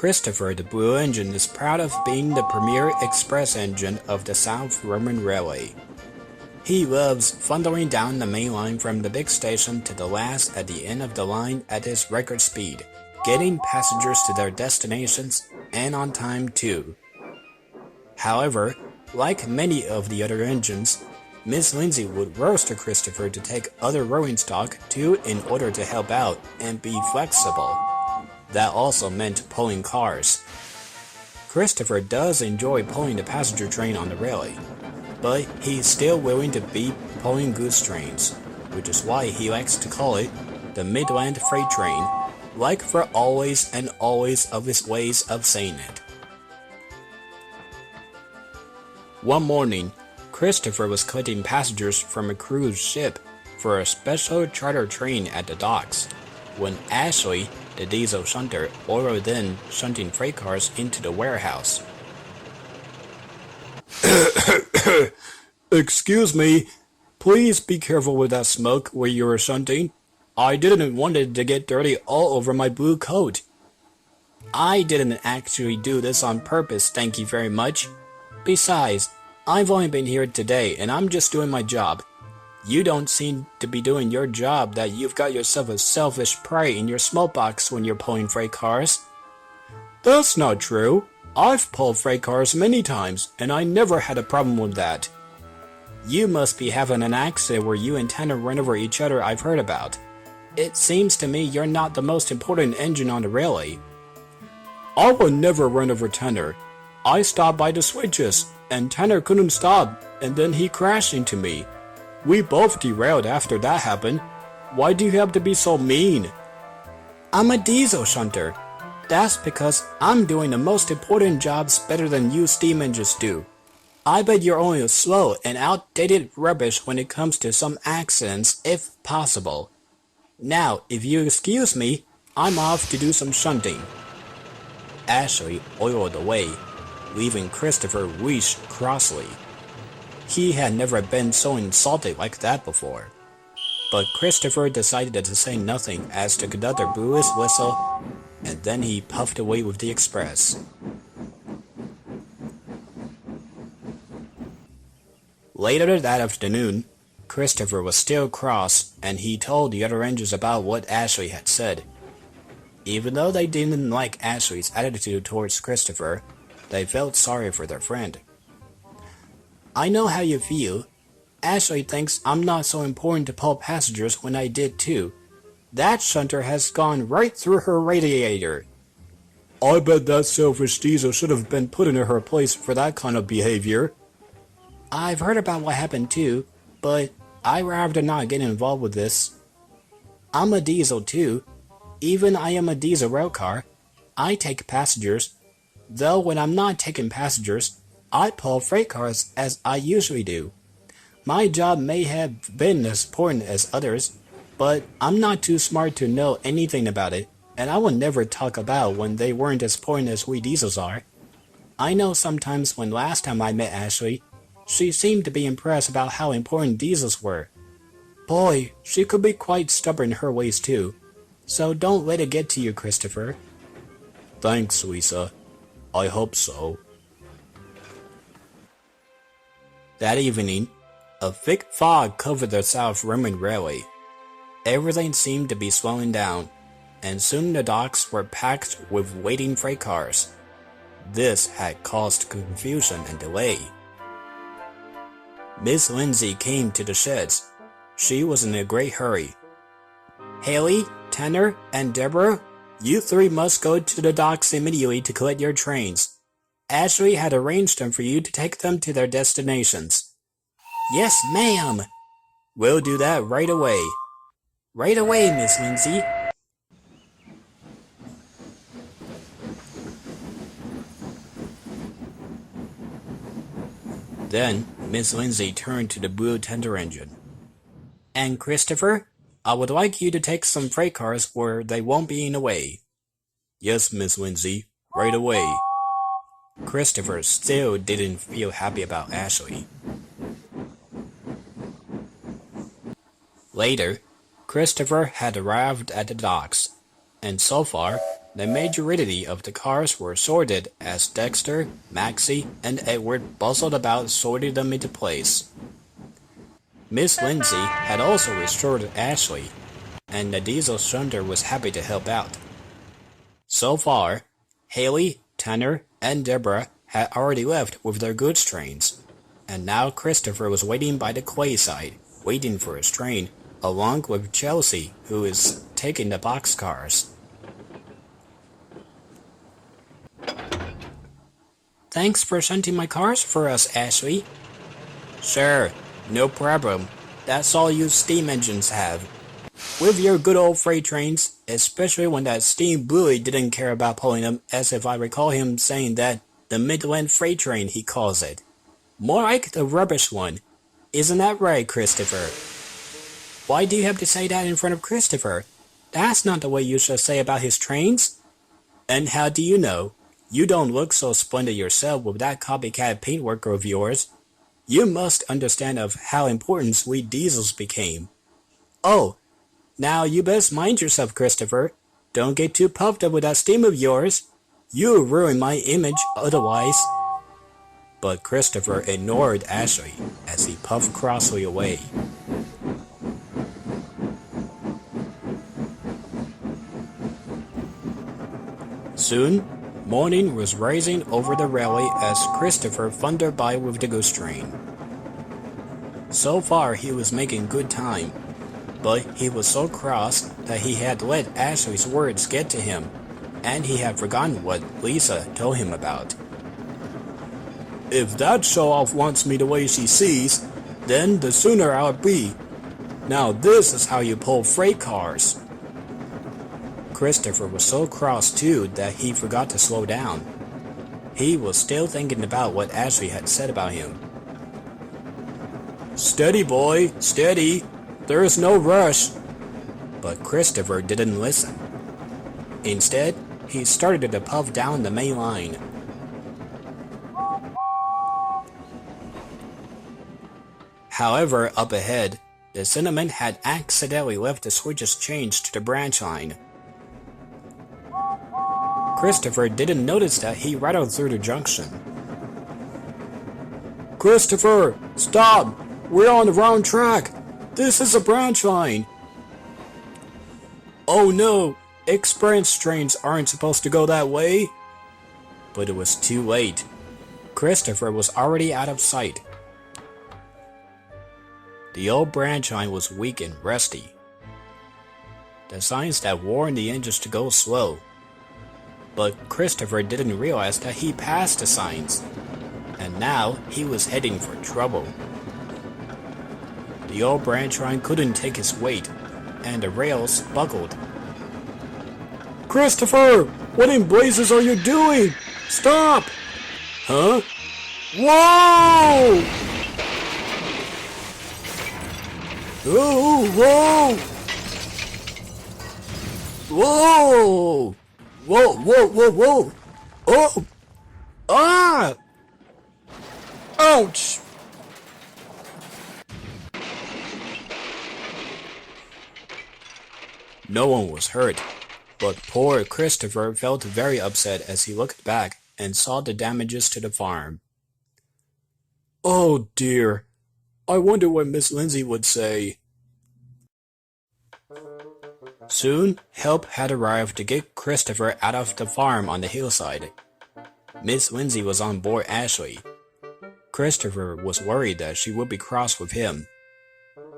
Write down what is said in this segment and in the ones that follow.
Christopher the Blue Engine is proud of being the premier express engine of the South Roman Railway. He loves thundering down the main line from the big station to the last at the end of the line at his record speed, getting passengers to their destinations and on time too. However, like many of the other engines, Miss Lindsay would roast Christopher to take other rolling stock too in order to help out and be flexible. That also meant pulling cars. Christopher does enjoy pulling the passenger train on the railway, but he's still willing to be pulling goods trains, which is why he likes to call it the Midland Freight Train, like for always and always of his ways of saying it. One morning, Christopher was collecting passengers from a cruise ship for a special charter train at the docks, when Ashley, the diesel shunter, ordered in shunting freight cars into the warehouse. Excuse me, please be careful with that smoke where you are shunting. I didn't want it to get dirty all over my blue coat. I didn't actually do this on purpose, thank you very much. Besides, I've only been here today and I'm just doing my job. You don't seem to be doing your job that you've got yourself a selfish prey in your smokebox when you're pulling freight cars. That's not true. I've pulled freight cars many times and I never had a problem with that. You must be having an accident where you and Tanner run over each other I've heard about. It seems to me you're not the most important engine on the railway. I would never run over Tanner. I stopped by the switches and Tanner couldn't stop and then he crashed into me. We both derailed after that happened. Why do you have to be so mean? I'm a diesel shunter. That's because I'm doing the most important jobs better than you steam engines do. I bet you're only slow and outdated rubbish when it comes to some accidents, if possible. Now, if you excuse me, I'm off to do some shunting. Ashley oiled away, leaving Christopher wish crossly. He had never been so insulted like that before. But Christopher decided to say nothing as the conductor blew his whistle, and then he puffed away with the express. Later that afternoon, Christopher was still cross, and he told the other engines about what Ashley had said. Even though they didn't like Ashley's attitude towards Christopher, they felt sorry for their friend. I know how you feel. Ashley thinks I'm not so important to pull passengers when I did too. That shunter has gone right through her radiator. I bet that selfish diesel should have been put in her place for that kind of behavior. I've heard about what happened too, but I'd rather not get involved with this. I'm a diesel too. Even I am a diesel railcar. I take passengers. Though when I'm not taking passengers, I pull freight cars as I usually do. My job may have been as important as others, but I'm not too smart to know anything about it, and I will never talk about when they weren't as important as we diesels are. I know sometimes when last time I met Ashley, she seemed to be impressed about how important diesels were. Boy, she could be quite stubborn in her ways too, so don't let it get to you, Christopher. Thanks, Lisa. I hope so. That evening, a thick fog covered the South Roman Railway. Everything seemed to be slowing down, and soon the docks were packed with waiting freight cars. This had caused confusion and delay. Miss Lindsay came to the sheds. She was in a great hurry. Hayley, Tanner, and Deborah, you three must go to the docks immediately to collect your trains. Ashley had arranged them for you to take them to their destinations. Yes, ma'am. We'll do that right away. Right away, Miss Lindsay. Then, Miss Lindsay turned to the blue tender engine. And Christopher, I would like you to take some freight cars where they won't be in the way. Yes, Miss Lindsay, right away. Christopher still didn't feel happy about Ashley. Later, Christopher had arrived at the docks, and so far, The majority of the cars were sorted as Dexter, Maxie, and Edward bustled about sorting them into place. Miss Lindsay had also restored Ashley, and the diesel shunter was happy to help out. So far, Hayley, Tanner, and Deborah had already left with their goods trains, and now Christopher was waiting by the quayside, waiting for his train, along with Chelsea, who is taking the boxcars. Thanks for shunting my cars for us, Ashley. Sure, no problem. That's all you steam engines have. With your good old freight trains, especially when that steam bully didn't care about pulling them, as if I recall him saying that the Midland freight train he calls it. More like the rubbish one. Isn't that right, Christopher? Why do you have to say that in front of Christopher? That's not the way you should say about his trains. And how do you know? You don't look so splendid yourself with that copycat paintwork of yours. You must understand of how important sweet diesels became. Oh, now you best mind yourself, Christopher. Don't get too puffed up with that steam of yours. You'll ruin my image otherwise. But Christopher ignored Ashley as he puffed crossly away. Soon, morning was rising over the railway as Christopher thundered by with the goods train. So far he was making good time, but he was so cross that he had let Ashley's words get to him, and he had forgotten what Lisa told him about. If that show-off wants me the way she sees, then the sooner I'll be. Now this is how you pull freight cars. Christopher was so cross too that he forgot to slow down. He was still thinking about what Ashley had said about him. Steady, boy, steady. There is no rush. But Christopher didn't listen. Instead, he started to puff down the main line. However, up ahead, the cinnamon had accidentally left the switches changed to the branch line. Christopher didn't notice that he rattled through the junction. Christopher, stop! We're on the wrong track! This is a branch line! Oh no! Express trains aren't supposed to go that way! But it was too late. Christopher was already out of sight. The old branch line was weak and rusty. The signs that warned the engines to go slow. But Christopher didn't realize that he passed the signs, and now he was heading for trouble. The old branch line couldn't take his weight, and the rails buckled. Christopher! What in blazes are you doing? Stop! Huh? Whoa! Oh, whoa! Whoa! Whoa, whoa, whoa, whoa! Oh! Ah! Ouch! No one was hurt, but poor Christopher felt very upset as he looked back and saw the damages to the farm. Oh dear, I wonder what Miss Lindsay would say. Soon, help had arrived to get Christopher out of the farm on the hillside. Miss Lindsay was on board Ashley. Christopher was worried that she would be cross with him,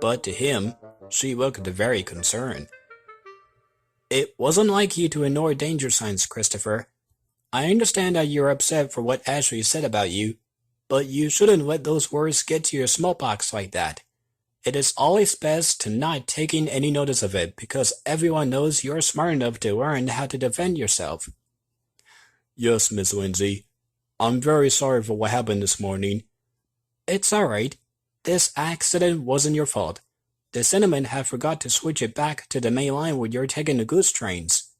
but to him, she looked very concerned. It wasn't like you to ignore danger signs, Christopher. I understand that you're upset for what Ashley said about you, but you shouldn't let those words get to your smallpox like that. It is always best to not taking any notice of it because everyone knows you're smart enough to learn how to defend yourself. Yes, Miss Lindsay. I'm very sorry for what happened this morning. It's alright. This accident wasn't your fault. The cinnamon had forgot to switch it back to the main line when you're taking the goods trains.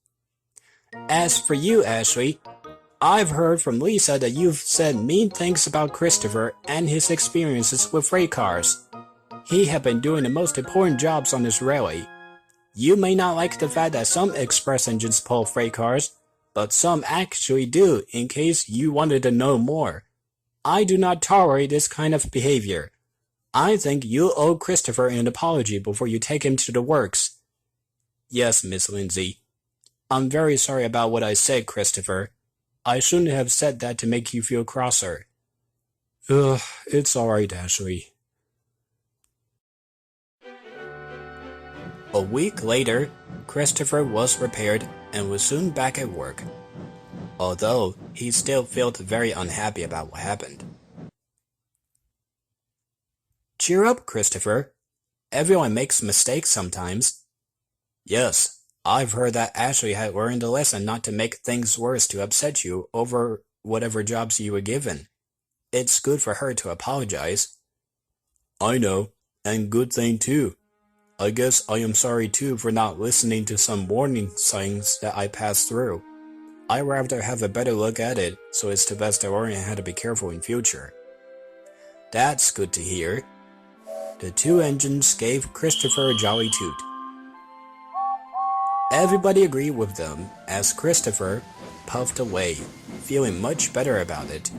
As for you, Ashley, I've heard from Lisa that you've said mean things about Christopher and his experiences with freight cars. He had been doing the most important jobs on this railway. You may not like the fact that some express engines pull freight cars, but some actually do. In case you wanted to know more, I do not tolerate this kind of behavior. I think you owe Christopher an apology before you take him to the works. Yes, Miss Lindsay. I'm very sorry about what I said, Christopher. I shouldn't have said that to make you feel crosser. Ugh, it's alright, Ashley. A week later, Christopher was repaired and was soon back at work, although he still felt very unhappy about what happened. Cheer up, Christopher. Everyone makes mistakes sometimes. Yes, I've heard that Ashley had learned a lesson not to make things worse to upset you over whatever jobs you were given. It's good for her to apologize. I know, and good thing too. I guess I am sorry too for not listening to some warning signs that I passed through. I'd rather have a better look at it, so it's the best I learn how to be careful in future. That's good to hear. The two engines gave Christopher a jolly toot. Everybody agreed with them as Christopher puffed away, feeling much better about it.